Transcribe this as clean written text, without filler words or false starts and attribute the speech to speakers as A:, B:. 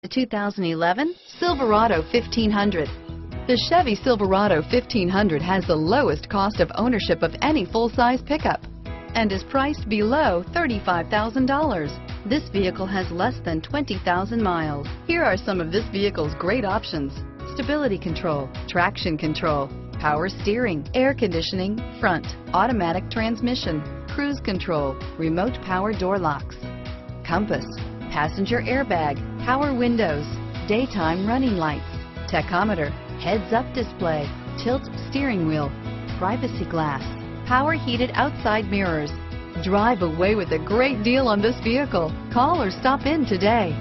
A: The 2011 Silverado 1500. The Chevy Silverado 1500 has the lowest cost of ownership of any full-size pickup and is priced below $35,000. This vehicle has less than 20,000 miles. Here are some of this vehicle's great options: stability control, traction control, power steering, air conditioning, front, automatic transmission, cruise control, remote power door locks, compass, passenger airbag, power windows, daytime running lights, tachometer, heads-up display, tilt steering wheel, privacy glass, power heated outside mirrors. Drive away with a great deal on this vehicle. Call or stop in today.